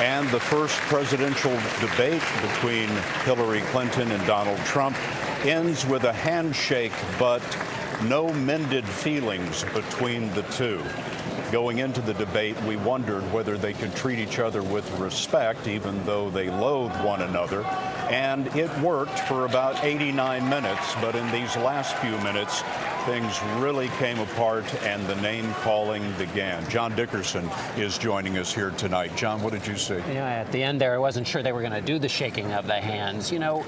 And the first presidential debate between Hillary Clinton and Donald Trump ends with a handshake, but no mended feelings between the two. Going into the debate, we wondered whether they could treat each other with respect, even though they loathe one another. And it worked for about 89 minutes, but in these last few minutes, things really came apart and the name-calling began. John Dickerson is joining us here tonight. John, what did you see? Yeah, at the end there, I wasn't sure they were going to do the shaking of the hands. You know,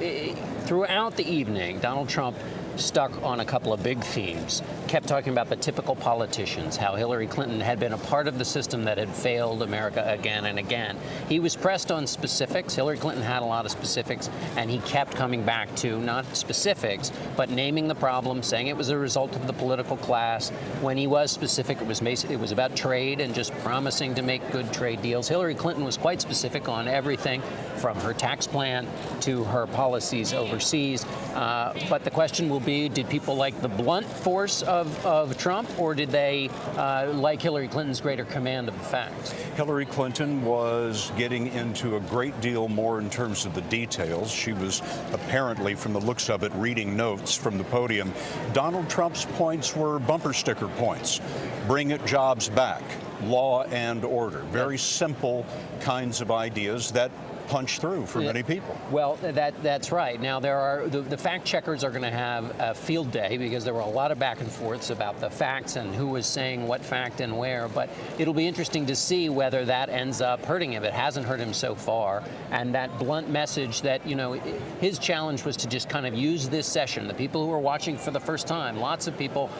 throughout the evening, Donald Trump stuck on a couple of big themes, kept talking about the typical politicians, how Hillary Clinton had been a part of the system that had failed America again and again. He was pressed on specifics. Hillary Clinton had a lot of specifics, and he kept coming back to not specifics, but naming the problem, saying it was a result of the political class. When he was specific, it was about trade and just promising to make good trade deals. Hillary Clinton was quite specific on everything from her tax plan to her policies overseas. But the question will be, did people like the blunt force of Trump, or did they like Hillary Clinton's greater command of the facts? Hillary Clinton was getting into a great deal more in terms of the details. She was apparently, from the looks of it, reading notes from the podium. Donald Trump's points were bumper sticker points. Bring it jobs back, law and order. Very simple kinds of ideas that punch through for many people. Well, that's right. Now, there are the fact checkers are going to have a field day because there were a lot of back and forths about the facts and who was saying what fact and where. But it'll be interesting to see whether that ends up hurting him. It hasn't hurt him so far. And that blunt message that, you know, his challenge was to just kind of use this session. The people who are watching for the first time, lots of people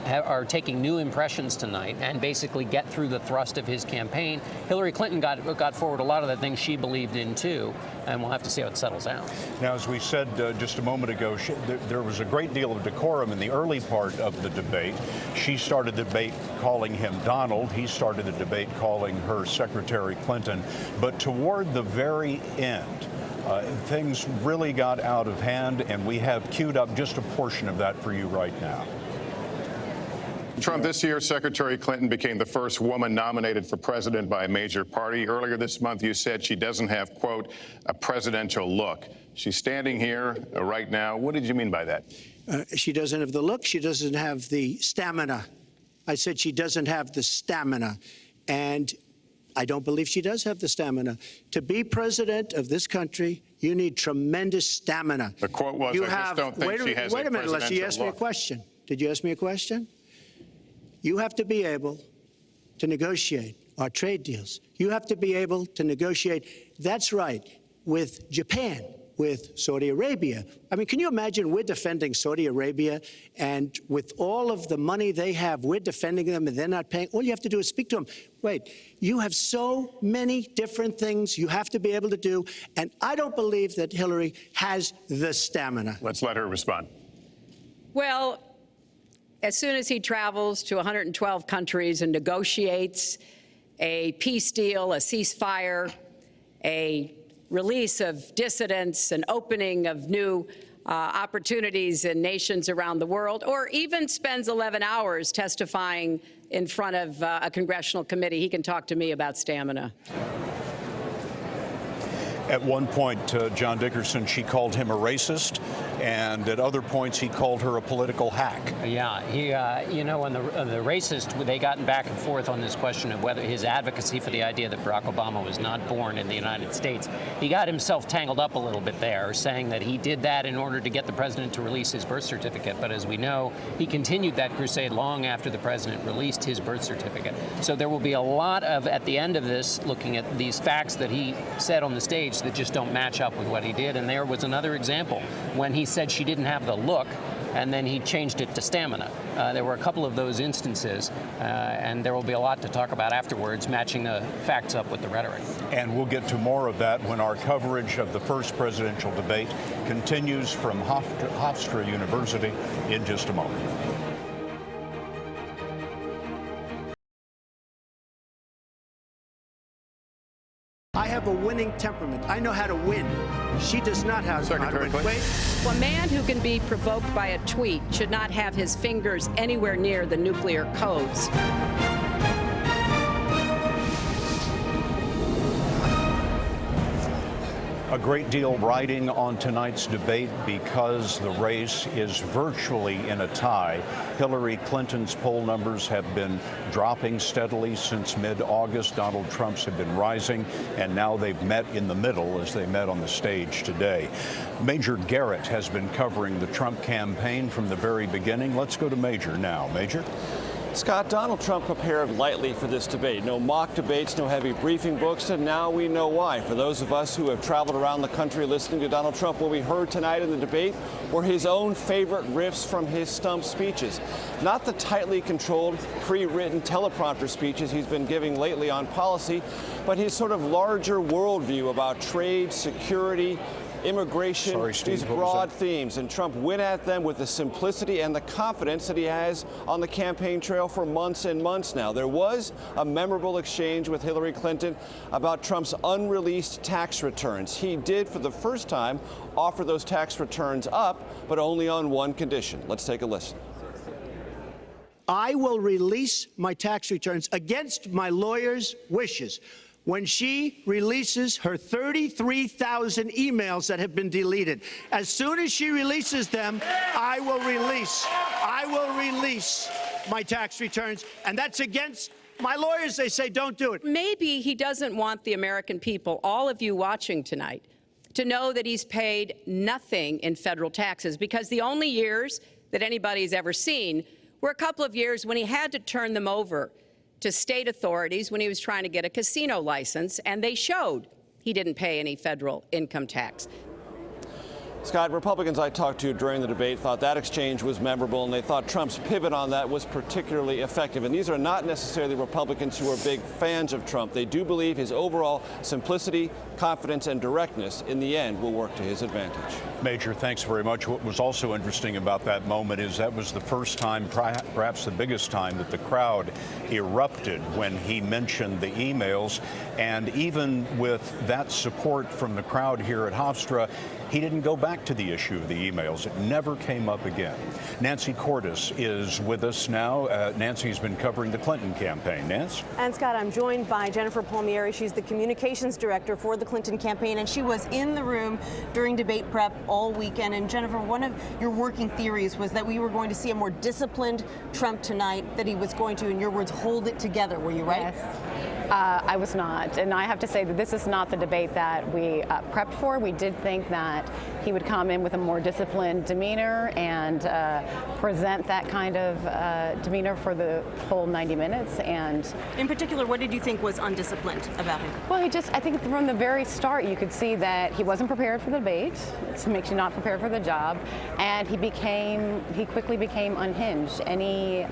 are taking new impressions tonight and basically get through the thrust of his campaign. Hillary Clinton got forward a lot of the things she believed in too, and we'll have to see how it settles out. Now, as we said just a moment ago, there was a great deal of decorum in the early part of the debate. She started the debate calling him Donald. He started the debate calling her Secretary Clinton. But toward the very end, things really got out of hand, and we have queued up just a portion of that for you right now. Trump, this year, Secretary Clinton became the first woman nominated for president by a major party. Earlier this month, you said she doesn't have, quote, a presidential look. She's standing here right now. What did you mean by that? She doesn't have the look. She doesn't have the stamina. I said she doesn't have the stamina. And I don't believe she does have the stamina. To be president of this country, you need tremendous stamina. The quote was, I just don't think she has a presidential look. Wait a minute, unless you asked me a question. Did you ask me a question? You have to be able to negotiate our trade deals. You have to be able to negotiate, that's right, with Japan, with Saudi Arabia. I mean, can you imagine we're defending Saudi Arabia, and with all of the money they have, we're defending them and they're not paying? All you have to do is speak to them. Wait, you have so many different things you have to be able to do, and I don't believe that Hillary has the stamina. Let's let her respond. Well, as soon as he travels to 112 countries and negotiates a peace deal, a ceasefire, a release of dissidents, an opening of new opportunities in nations around the world, or even spends 11 hours testifying in front of a congressional committee, he can talk to me about stamina. At one point, John Dickerson, she called him a racist, and at other points he called her a political hack. Yeah, he, you know, on the racist, they gotten back and forth on this question of whether his advocacy for the idea that Barack Obama was not born in the United States. He got himself tangled up a little bit there, saying that he did that in order to get the president to release his birth certificate. But as we know, he continued that crusade long after the president released his birth certificate. So there will be a lot of, at the end of this, looking at these facts that he said on the stage that just don't match up with what he did. And there was another example when he said she didn't have the look, and then he changed it to stamina. There were a couple of those instances, and there will be a lot to talk about afterwards, matching the facts up with the rhetoric. And we'll get to more of that when our coverage of the first presidential debate continues from Hofstra University in just a moment. I have a winning temperament. I know how to win. She does not have how to win. Wait. A man who can be provoked by a tweet should not have his fingers anywhere near the nuclear codes. A great deal riding on tonight's debate because the race is virtually in a tie. Hillary Clinton's poll numbers have been dropping steadily since mid-August. Donald Trump's have been rising, and now they've met in the middle as they met on the stage today. Major Garrett has been covering the Trump campaign from the very beginning. Let's go to Major now. Major? Scott, Donald Trump prepared lightly for this debate. No mock debates, no heavy briefing books, and now we know why. For those of us who have traveled around the country listening to Donald Trump, what we heard tonight in the debate were his own favorite riffs from his stump speeches. Not the tightly controlled, pre-written teleprompter speeches he's been giving lately on policy, but his sort of larger worldview about trade, security, immigration, these broad themes, and Trump went at them with the simplicity and the confidence that he has on the campaign trail for months and months now. There was a memorable exchange with Hillary Clinton about Trump's unreleased tax returns. He did, for the first time, offer those tax returns up, but only on one condition. Let's take a listen. I will release my tax returns against my lawyer's wishes when she releases her 33,000 emails that have been deleted. As soon as she releases them, I will release my tax returns, and that's against my lawyers. They say don't do it. Maybe he doesn't want the American people, all of you watching tonight, to know that he's paid nothing in federal taxes, because the only years that anybody's ever seen were a couple of years when he had to turn them over to state authorities when he was trying to get a casino license, and they showed he didn't pay any federal income tax. Scott, Republicans I talked to during the debate thought that exchange was memorable, and they thought Trump's pivot on that was particularly effective. And these are not necessarily Republicans who are big fans of Trump. They do believe his overall simplicity, confidence, and directness in the end will work to his advantage. Major, thanks very much. What was also interesting about that moment is that was the first time, perhaps the biggest time, that the crowd erupted when he mentioned the emails. And even with that support from the crowd here at Hofstra, he didn't go back to the issue of the emails. It never came up again. Nancy Cordes is with us now. Nancy's been covering the Clinton campaign. Nance? And Scott, I'm joined by Jennifer Palmieri. She's the communications director for the Clinton campaign, and she was in the room during debate prep all weekend. And Jennifer, one of your working theories was that we were going to see a more disciplined Trump tonight, that he was going to, in your words, hold it together. Were you right? Yes. I was not, and I have to say that this is not the debate that we prepped for. We did think that he would come in with a more disciplined demeanor and present that kind of demeanor for the whole 90 minutes. And in particular, what did you think was undisciplined about him? Well, I think from the very start, you could see that he wasn't prepared for the debate. It makes you not prepared for the job, and he quickly became unhinged. And he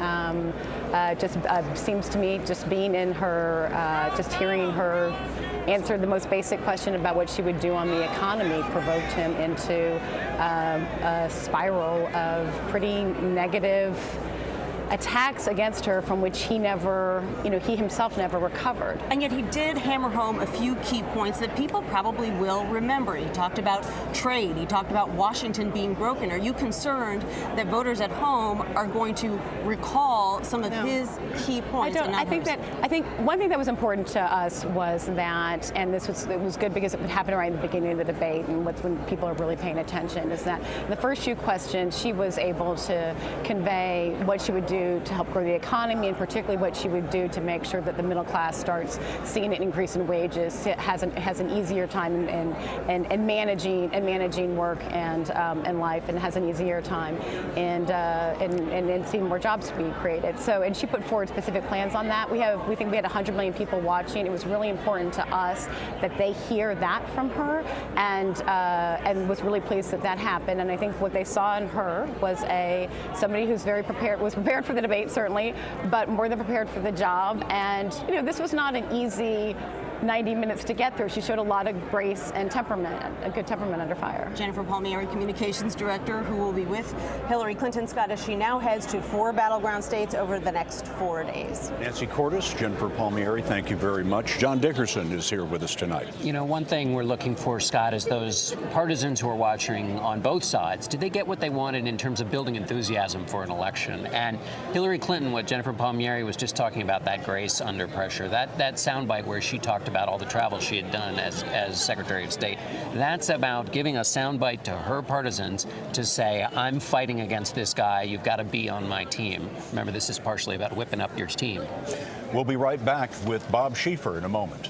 just seems to me, just being in her. Just hearing her answer the most basic question about what she would do on the economy provoked him into a spiral of pretty negative attacks against her from which he himself never recovered. And yet he did hammer home a few key points that people probably will remember. He talked about trade. He talked about Washington being broken. Are you concerned that voters at home are going to recall some of his key points? I think one thing that was important to us was that, and it was good because it would happen right at the beginning of the debate, and when people are really paying attention, is that in the first few questions she was able to convey what she would do to help grow the economy, and particularly what she would do to make sure that the middle class starts seeing an increase in wages, has an easier time in managing work and life, and has an easier time and seeing more jobs be created. So, and she put forward specific plans on that. We think we had 100 million people watching. It was really important to us that they hear that from her, and was really pleased that happened. And I think what they saw in her was somebody who's was prepared for the debate, certainly, but more than prepared for the job. And this was not an easy 90 minutes to get through. She showed a lot of grace and temperament, a good temperament under fire. Jennifer Palmieri, communications director, who will be with Hillary Clinton, Scott, as she now heads to 4 battleground states over the next 4 days. Nancy Cordes, Jennifer Palmieri, thank you very much. John Dickerson is here with us tonight. One thing we're looking for, Scott, is those partisans who are watching on both sides. Did they get what they wanted in terms of building enthusiasm for an election? And Hillary Clinton, what Jennifer Palmieri was just talking about, that grace under pressure, that soundbite where she talked about all the travel she had done as Secretary of State. That's about giving a soundbite to her partisans to say, I'm fighting against this guy. You've got to be on my team. Remember, this is partially about whipping up your team. We'll be right back with Bob Schieffer in a moment.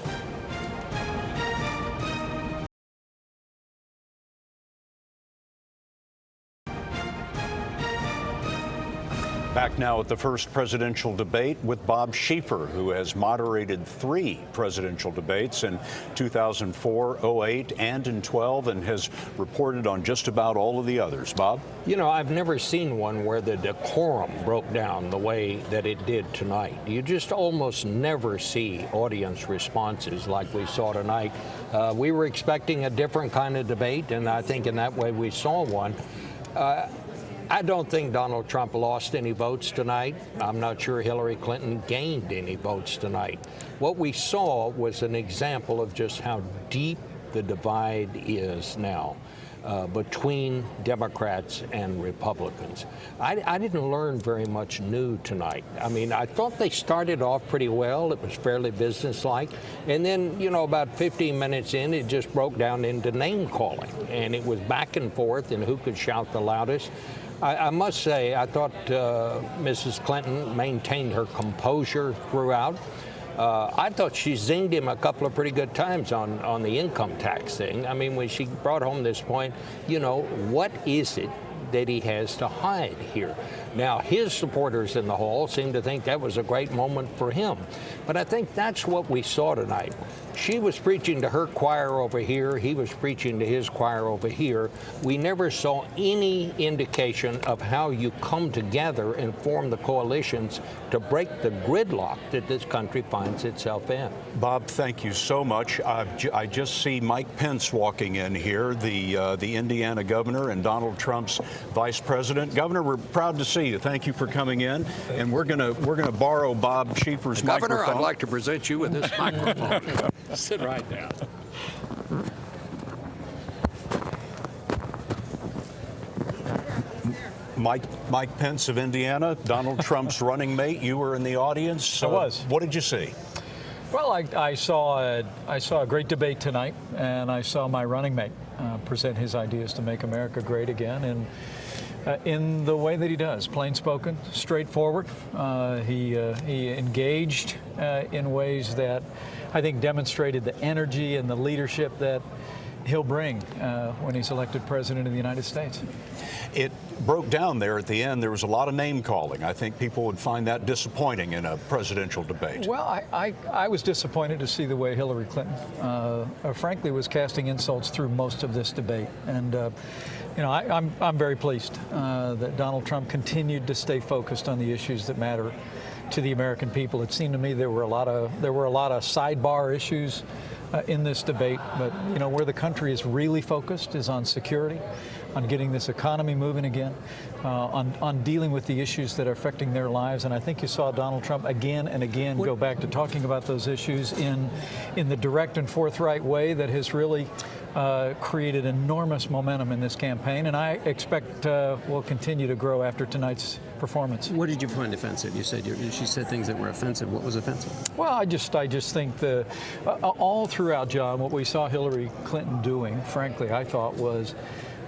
Back now at the first presidential debate with Bob Schieffer, who has moderated 3 presidential debates in 2004, 08, and in 12, and has reported on just about all of the others. Bob? You know, I've never seen one where the decorum broke down the way that it did tonight. You just almost never see audience responses like we saw tonight. We were expecting a different kind of debate, and I think in that way we saw one. I don't think Donald Trump lost any votes tonight. I'm not sure Hillary Clinton gained any votes tonight. What we saw was an example of just how deep the divide is now between Democrats and Republicans. I didn't learn very much new tonight. I mean, I thought they started off pretty well. It was fairly businesslike. And then, you know, about 15 minutes in, it just broke down into name calling. And it was back and forth and who could shout the loudest. I must say, I thought Mrs. Clinton maintained her composure throughout. I thought she zinged him a couple of pretty good times on the income tax thing. I mean, when she brought home this point, you know, what is it that he has to hide here? Now, his supporters in the hall seem to think that was a great moment for him. But I think that's what we saw tonight. She was preaching to her choir over here. He was preaching to his choir over here. We never saw any indication of how you come together and form the coalitions to break the gridlock that this country finds itself in. Bob, thank you so much. I just see Mike Pence walking in here, the Indiana governor and Donald Trump's vice president. Governor, we're proud to see you. Thank you for coming in. And we're gonna borrow Bob Schieffer's microphone. Governor, I'd like to present you with this microphone. Sit right down. Mike Pence of Indiana, Donald Trump's running mate. You were in the audience. I was. What did you see? Well, I saw a great debate tonight, and I saw my running mate present his ideas to make America great again, and in the way that he does, plain spoken, straightforward. He engaged in ways that I think demonstrated the energy and the leadership that he'll bring when he's elected president of the United States. It broke down there at the end. There was a lot of name calling. I think people would find that disappointing in a presidential debate. Well, I was disappointed to see the way Hillary Clinton, frankly, was casting insults through most of this debate. And you know, I'm very pleased that Donald Trump continued to stay focused on the issues that matter to the American people. It seemed to me there were a lot of sidebar issues in this debate, but you know, where the country is really focused is on security, on getting this economy moving again, on dealing with the issues that are affecting their lives. And I think you saw Donald Trump again and again go back to talking about those issues in the direct and forthright way that has really created enormous momentum in this campaign, and I expect will continue to grow after tonight's performance. What did you find offensive? You said she said things that were offensive. What was offensive? Well, I just think all throughout, John, what we saw Hillary Clinton doing, frankly, I thought was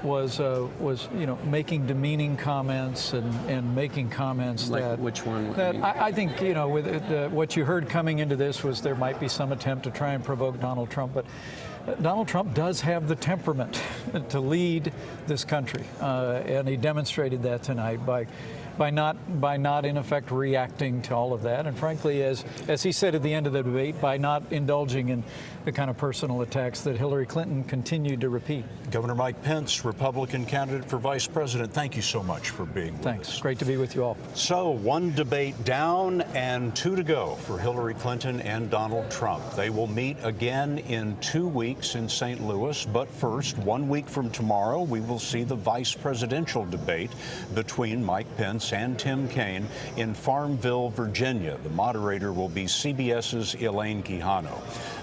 you know, making demeaning comments and making comments like that which one? That I think, you know, with what you heard coming into this was there might be some attempt to try and provoke Donald Trump, but Donald Trump does have the temperament to lead this country, and he demonstrated that tonight by not in effect reacting to all of that, and frankly, as he said at the end of the debate, by not indulging in the kind of personal attacks that Hillary Clinton continued to repeat. Governor Mike Pence, Republican candidate for vice president, thank you so much for being with us. Thanks. Great to be with you all. So, one debate down and 2 to go for Hillary Clinton and Donald Trump. They will meet again in 2 weeks in St. Louis, but first, 1 week from tomorrow, we will see the vice presidential debate between Mike Pence Pence and Tim Kaine in Farmville, Virginia. The moderator will be CBS's Elaine Quijano.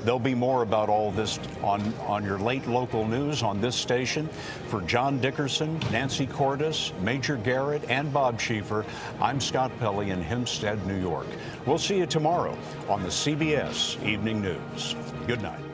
There'll be more about all this on your late local news on this station. For John Dickerson, Nancy Cordes, Major Garrett, and Bob Schieffer, I'm Scott Pelley in Hempstead, New York. We'll see you tomorrow on the CBS Evening News. Good night.